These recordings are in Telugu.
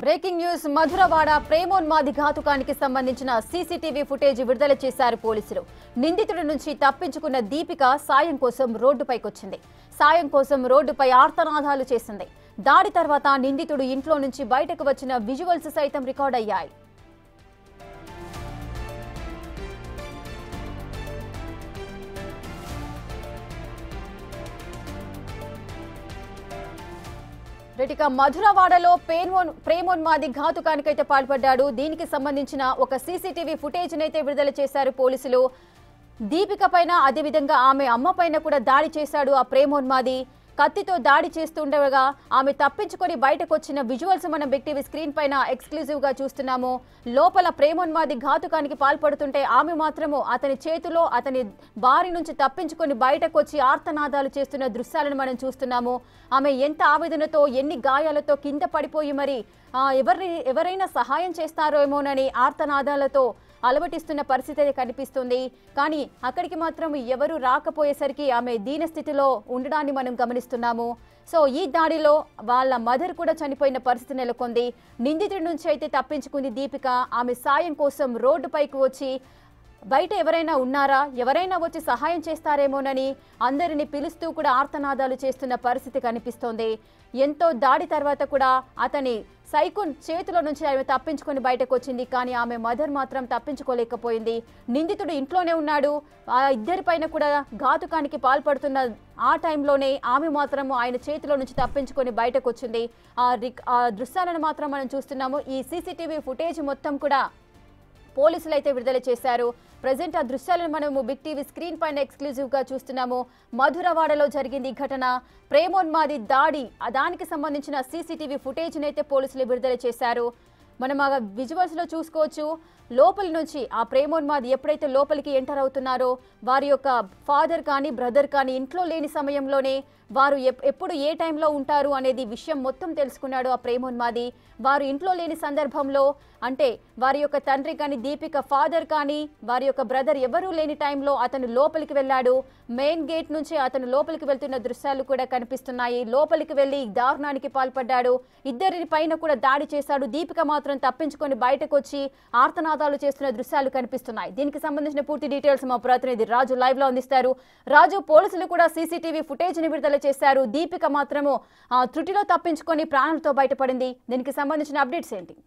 బ్రేకింగ్ న్యూస్ మధురవాడ ప్రేమోన్మాది ఘాతుకానికి సంబంధించిన సీసీటీవీ ఫుటేజ్ విడుదల చేశారు పోలీసులు. నిందితుడి నుంచి తప్పించుకున్న దీపిక సాయం కోసం రోడ్డుపైకొచ్చింది. సాయం కోసం రోడ్డుపై ఆర్తనాదాలు చేసింది. దాడి తర్వాత నిందితుడు ఇంట్లో నుంచి బయటకు వచ్చిన విజువల్స్ సైతం రికార్డ్ అయ్యాయి. రెటిక మధురవాడలో ప్రేమోన్మాది ఘాతుకానికైతే పాల్పడ్డాడు. దీనికి సంబంధించిన ఒక సీసీటీవీ ఫుటేజ్ నైతే విడుదల చేశారు పోలీసులు. దీపిక పైన అదేవిధంగా ఆమె అమ్మ పైన కూడా దాడి చేశాడు ఆ ప్రేమోన్మాది. కత్తితో దాడి చేస్తుండగా ఆమె తప్పించుకొని బయటకు వచ్చిన విజువల్స్ మనం బిగ్ టీవీ స్క్రీన్ పైన ఎక్స్క్లూజివ్ గా చూస్తున్నాము. లోపల ప్రేమోన్మాది ఘాతుకానికి పాల్పడుతుంటే ఆమె మాత్రము అతని చేతిలో అతని బారి నుంచి తప్పించుకొని బయటకు వచ్చి ఆర్తనాదాలు చేస్తున్న దృశ్యాలను మనం చూస్తున్నాము. ఆమె ఎంత ఆవేదనతో ఎన్ని గాయాలతో కింద పడిపోయి మరి ఎవరైనా సహాయం చేస్తారేమోనని ఆర్తనాదాలతో అలవటిస్తున్న పరిస్థితి కనిపిస్తుంది. కానీ అక్కడికి మాత్రం ఎవరు రాకపోయేసరికి ఆమె దీనస్థితిలో ఉండడాన్ని మనం గమనిస్తున్నాము. సో ఈ దాడిలో వాళ్ళ మదర్ కూడా చనిపోయిన పరిస్థితి నెలకొంది. నిందితుడి నుంచి అయితే తప్పించుకుంది దీపిక. ఆమె సాయం కోసం రోడ్డుపైకి వచ్చి బయట ఎవరైనా ఉన్నారా, ఎవరైనా వచ్చి సహాయం చేస్తారేమోనని అందరిని పిలుస్తూ కూడా ఆర్తనాదాలు చేస్తున్న పరిస్థితి కనిపిస్తోంది. ఎంతో దాడి తర్వాత కూడా అతని సైకున్ చేతిలో నుంచి ఆమె తప్పించుకొని బయటకు వచ్చింది. కానీ ఆమె మదర్ మాత్రం తప్పించుకోలేకపోయింది. నిందితుడు ఇంట్లోనే ఉన్నాడు. ఆ ఇద్దరిపైన కూడా ఘాతుకానికి పాల్పడుతున్న ఆ టైంలోనే ఆమె మాత్రం ఆయన చేతిలో నుంచి తప్పించుకొని బయటకు వచ్చింది. ఆ దృశ్యాలను మాత్రం మనం చూస్తున్నాము. ఈ సీసీటీవీ ఫుటేజ్ మొత్తం కూడా పోలీసులు అయితే విడుదల చేశారు. ప్రజెంట్ ఆ దృశ్యాలను మనము బిగ్ టీవీ స్క్రీన్ పైన ఎక్స్క్లూజివ్ గా చూస్తున్నాము. మధురవాడలో జరిగింది ఈ ఘటన. ప్రేమోన్మాది దాడి దానికి సంబంధించిన సీసీటీవీ ఫుటేజ్ అయితే పోలీసులు విడుదల చేశారు. మనం ఆ విజువల్స్ లో చూసుకోవచ్చు. లోపల నుంచి ఆ ప్రేమోన్మాది ఎప్పుడైతే లోపలికి ఎంటర్ అవుతున్నారో వారి యొక్క ఫాదర్ కానీ బ్రదర్ కానీ ఇంట్లో లేని సమయంలోనే వారు ఎప్పుడు ఏ టైంలో ఉంటారు అనేది విషయం మొత్తం తెలుసుకున్నాడు ఆ ప్రేమోన్మాది. వారు ఇంట్లో లేని సందర్భంలో అంటే వారి యొక్క తండ్రి కానీ దీపిక ఫాదర్ కానీ వారి యొక్క బ్రదర్ ఎవరూ లేని టైంలో అతను లోపలికి వెళ్ళాడు. మెయిన్ గేట్ నుంచి అతను లోపలికి వెళ్తున్న దృశ్యాలు కూడా కనిపిస్తున్నాయి. లోపలికి వెళ్లి దారుణానికి పాల్పడ్డాడు. ఇద్దరి పైన కూడా దాడి చేశాడు. దీపిక మాత్రం తప్పించుకొని బయటకు వచ్చి ఆర్తనాదాలు చేస్తున్న దృశ్యాలు కనిపిస్తున్నాయి. దీనికి సంబంధించిన పూర్తి డీటెయిల్స్ మా ప్రతినిధి రాజు లైవ్ లో అందిస్తారు. రాజు, పోలీసులు కూడా సీసీటీవీ ఫుటేజ్ ని విడుదల చేశారు. దీపిక మాత్రము త్రుటిలో తప్పించుకొని ప్రాణాలతో బయటపడింది. దీనికి సంబంధించిన అప్డేట్స్ ఏంటి?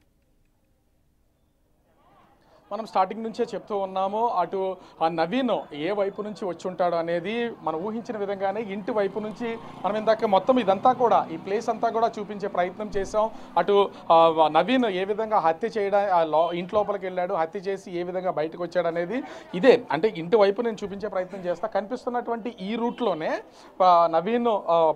మనం స్టార్టింగ్ నుంచే చెప్తూ ఉన్నాము. అటు ఆ నవీన్ ఏ వైపు నుంచి వచ్చి ఉంటాడు అనేది మనం ఊహించిన విధంగానే ఇంటి వైపు నుంచి మనం ఇందాక మొత్తం ఇదంతా కూడా ఈ ప్లేస్ అంతా కూడా చూపించే ప్రయత్నం చేసాం. అటు నవీన్ ఏ విధంగా హత్య చేయడం ఇంటి లోపలికి వెళ్ళాడు, హత్య చేసి ఏ విధంగా బయటకు వచ్చాడు అనేది ఇదే అంటే ఇంటి వైపు నేను చూపించే ప్రయత్నం చేస్తా. కనిపిస్తున్నటువంటి ఈ రూట్లోనే నవీన్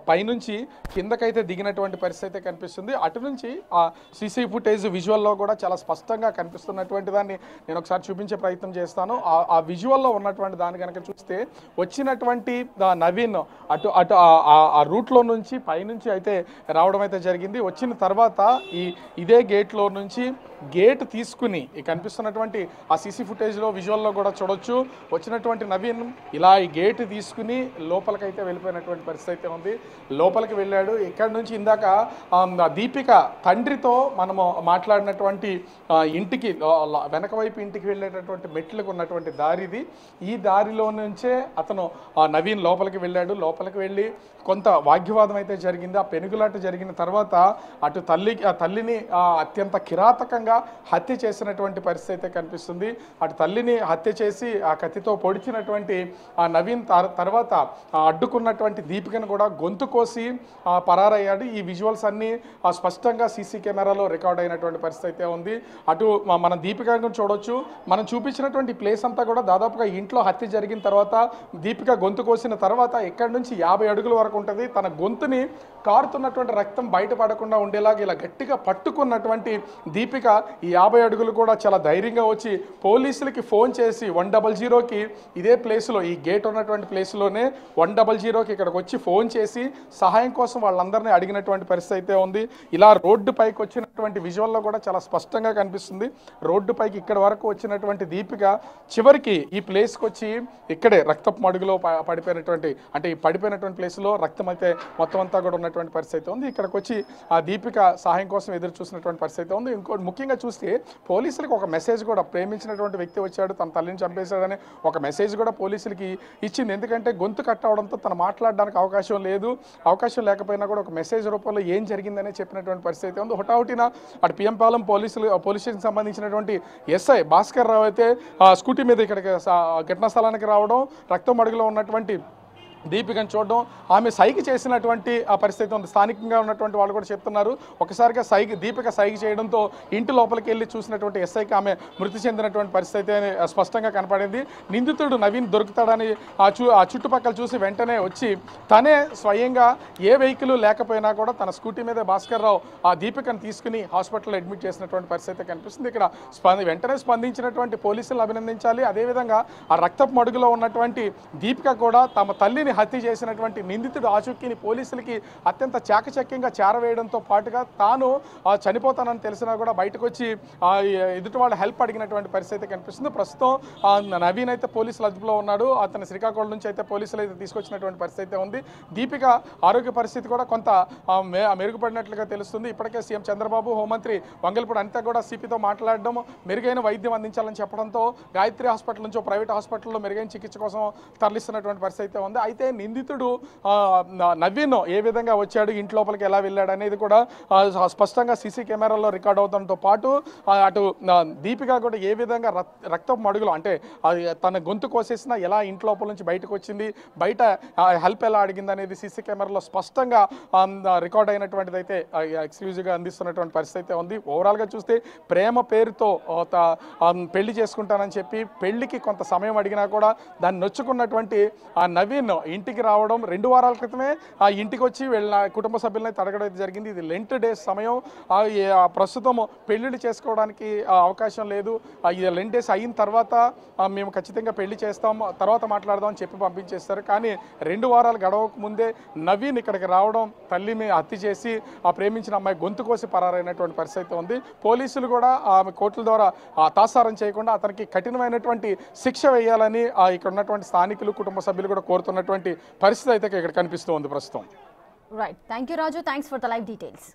పైనుంచి కిందకైతే దిగినటువంటి పరిస్థితి అయితే కనిపిస్తుంది. అటు నుంచి ఆ సీసీ ఫుటేజ్ విజువల్లో కూడా చాలా స్పష్టంగా కనిపిస్తున్నటువంటి దాన్ని నేను ఒకసారి చూపించే ప్రయత్నం చేస్తాను. ఆ విజువల్లో ఉన్నటువంటి దాన్ని కనుక చూస్తే వచ్చినటువంటి నవీన్ అటు అటు ఆ రూట్లో నుంచి పైనుంచి అయితే రావడం అయితే జరిగింది. వచ్చిన తర్వాత ఇదే గేట్లో నుంచి గేట్ తీసుకుని కనిపిస్తున్నటువంటి ఆ సీసీ ఫుటేజ్లో విజువల్లో కూడా చూడొచ్చు. వచ్చినటువంటి నవీన్ ఇలా ఈ గేట్ తీసుకుని లోపలికైతే వెళ్ళిపోయినటువంటి పరిస్థితి అయితే ఉంది. లోపలికి వెళ్ళాడు. ఇక్కడ నుంచి ఇందాక దీపిక తండ్రితో మనము మాట్లాడినటువంటి ఇంటికి వెనక వైపు ఇంటికి వెళ్ళేటటువంటి మెట్లకు ఉన్నటువంటి దారిది. ఈ దారిలో నుంచే అతను నవీన్ లోపలికి వెళ్ళాడు. లోపలికి వెళ్ళి కొంత వాగ్వివాదం అయితే జరిగింది. ఆ పెనుగులాట జరిగిన తర్వాత అటు తల్లిని అత్యంత కిరాతకంగా హత్య చేసినటువంటి పరిస్థితి అయితే కనిపిస్తుంది. అటు తల్లిని హత్య చేసి ఆ కత్తితో పొడిచినటువంటి ఆ నవీన్ తర్వాత అడ్డుకున్నటువంటి దీపికను కూడా గొంతు కోసి పరారయ్యాడు. ఈ విజువల్స్ అన్నీ స్పష్టంగా సీసీ కెమెరాలో రికార్డ్ అయినటువంటి పరిస్థితి అయితే ఉంది. అటు మన దీపికను చూడొచ్చు. మనం చూపించినటువంటి ప్లేస్ అంతా కూడా దాదాపుగా ఇంట్లో హత్య జరిగిన తర్వాత దీపిక గొంతు కోసిన తర్వాత ఇక్కడ నుంచి 50 అడుగుల వరకు ఉంటుంది. తన గొంతుని కారుతున్నటువంటి రక్తం బయటపడకుండా ఉండేలాగా ఇలా గట్టిగా పట్టుకున్నటువంటి దీపిక ఈ 50 అడుగులు కూడా చాలా ధైర్యంగా వచ్చి పోలీసులకి ఫోన్ చేసి 100కి ఇదే ప్లేస్లో ఈ గేట్ ఉన్నటువంటి ప్లేస్లోనే 100కి ఇక్కడికి వచ్చి ఫోన్ చేసి సహాయం కోసం వాళ్ళందరినీ అడిగినటువంటి పరిస్థితి అయితే ఉంది. ఇలా రోడ్డు పైకి వచ్చినటువంటి విజువల్లో కూడా చాలా స్పష్టంగా కనిపిస్తుంది. రోడ్డు పైకి ఇక్కడ వరకు వచ్చినటువంటి దీపిక చివరికి ఈ ప్లేస్కి వచ్చి ఇక్కడే రక్తపు మడుగులో పడిపోయినటువంటి అంటే ఈ పడిపోయినటువంటి ప్లేస్లో రక్తం అయితే మొత్తం అంతా కూడా ఉన్నటువంటి పరిస్థితి ఉంది. ఇక్కడికి వచ్చి ఆ దీపిక సహాయం కోసం ఎదురు చూసినటువంటి పరిస్థితి ఉంది. ఇంకోటి ముఖ్యంగా చూస్తే పోలీసులకు ఒక మెసేజ్ కూడా, ప్రేమించినటువంటి వ్యక్తి వచ్చాడు తన తల్లిని చంపేశాడని ఒక మెసేజ్ కూడా పోలీసులకి ఇచ్చింది. ఎందుకంటే గొంతు కట్ అవడంతో తను మాట్లాడడానికి అవకాశం లేదు, అవకాశం లేకపోయినా కూడా ఒక మెసేజ్ రూపంలో ఏం జరిగిందనే చెప్పినటువంటి పరిస్థితి ఉంది. హుటాహుటిన అటు పిఎంపాలెం పోలీస్ స్టేషన్ సంబంధించినటువంటి ఎస్ఐ భాస్కర్ రావు అయితే స్కూటీ మీద ఇక్కడికి ఘటనా స్థలానికి రావడం, రక్తం అడుగులో ఉన్నటువంటి దీపికను చూడడం, ఆమె సైకి చేసినటువంటి ఆ పరిస్థితి ఉంది. స్థానికంగా ఉన్నటువంటి వాళ్ళు కూడా చెప్తున్నారు, ఒకసారిగా దీపిక సైకి చేయడంతో ఇంటి లోపలికి వెళ్ళి చూసినటువంటి ఎస్ఐకి ఆమె మృతి చెందినటువంటి పరిస్థితి స్పష్టంగా కనపడింది. నిందితుడు నవీన్ దొరుకుతాడని ఆ చుట్టుపక్కల చూసి వెంటనే వచ్చి తనే స్వయంగా ఏ వెహికల్ లేకపోయినా కూడా తన స్కూటీ మీద భాస్కర్ రావు ఆ దీపికను తీసుకుని హాస్పిటల్లో అడ్మిట్ చేసినటువంటి పరిస్థితి కనిపిస్తుంది. ఇక్కడ వెంటనే స్పందించినటువంటి పోలీసులు అభినందించాలి. అదేవిధంగా ఆ రక్తపు మడుగులో ఉన్నటువంటి దీపిక కూడా తమ తల్లిని హత్య చేసినటువంటి నిందితుడు ఆచూకీని పోలీసులకి అత్యంత చాకచక్యంగా చేరవేయడంతో పాటుగా తాను చనిపోతానని తెలిసినా కూడా బయటకు వచ్చి ఎదుటి వాళ్ళ హెల్ప్ అడిగినటువంటి పరిస్థితి కనిపిస్తుంది. ప్రస్తుతం నవీన్ అయితే పోలీసుల అదుపులో ఉన్నాడు. అతని శ్రీకాకుళం నుంచి అయితే పోలీసులు అయితే తీసుకొచ్చినటువంటి పరిస్థితి ఉంది. దీపిక ఆరోగ్య పరిస్థితి కూడా కొంత మెరుగుపడినట్లుగా తెలుస్తుంది. ఇప్పటికే సీఎం చంద్రబాబు, హోంమంత్రి వంగల్పూడి అంతా కూడా సిపితో మాట్లాడడం, మెరుగైన వైద్యం అందించాలని చెప్పడంతో గాయత్రి హాస్పిటల్ నుంచి ప్రైవేట్ హాస్పిటల్లో మెరుగైన చికిత్స కోసం తరలిస్తున్నటువంటి పరిస్థితి ఉంది. అయితే నిందితుడు నవీన్ ఏ విధంగా వచ్చాడు, ఇంటి లోపలికి ఎలా వెళ్ళాడు అనేది కూడా స్పష్టంగా సీసీ కెమెరాలో రికార్డ్ అవుతుండటంతో పాటు అటు దీపిక కూడా ఏ విధంగా రక్తపు మడుగులు అంటే తన గొంతు కోసేసిన ఎలా ఇంటి లోపల నుంచి బయటకు వచ్చింది, బయట హెల్ప్ ఎలా అడిగింది అనేది సీసీ కెమెరాలో స్పష్టంగా రికార్డ్ అయినటువంటిది అయితే ఎక్స్క్లూజివ్గా అందిస్తున్నటువంటి పరిస్థితి ఉంది. ఓవరాల్గా చూస్తే ప్రేమ పేరుతో పెళ్లి చేసుకుంటానని చెప్పి పెళ్లికి కొంత సమయం అడిగినా కూడా దాన్ని నొచ్చుకున్నటువంటి ఆ నవీన్ ఇంటికి రావడం, 2 వారాల క్రితమే ఆ ఇంటికి వచ్చి వెళ్ళిన కుటుంబ సభ్యులని తడగడం జరిగింది. ఇది లెంట్ డేస్ సమయం, ప్రస్తుతం పెళ్లిళ్ళు చేసుకోవడానికి అవకాశం లేదు. ఇది లెంట్ డేస్ అయిన తర్వాత మేము ఖచ్చితంగా పెళ్లి చేస్తాం, తర్వాత మాట్లాడదాం అని చెప్పి పంపించేస్తారు. కానీ 2 వారాలు గడవక ముందే నవీన్ ఇక్కడికి రావడం, తల్లిని హత్య చేసి ఆ ప్రేమించిన అమ్మాయి గొంతు కోసి పరారైనటువంటి పరిస్థితి ఉంది. పోలీసులు కూడా ఆమె కోర్టుల ద్వారా తాసారం చేయకుండా అతనికి కఠినమైనటువంటి శిక్ష వేయాలని ఇక్కడ ఉన్నటువంటి స్థానికులు, కుటుంబ సభ్యులు కూడా కోరుతున్నటువంటి పరిస్థితి అయితే ఇక్కడ కనిపిస్తూ ఉంది ప్రస్తుతం. Right, thank you Raju, thanks for the live details.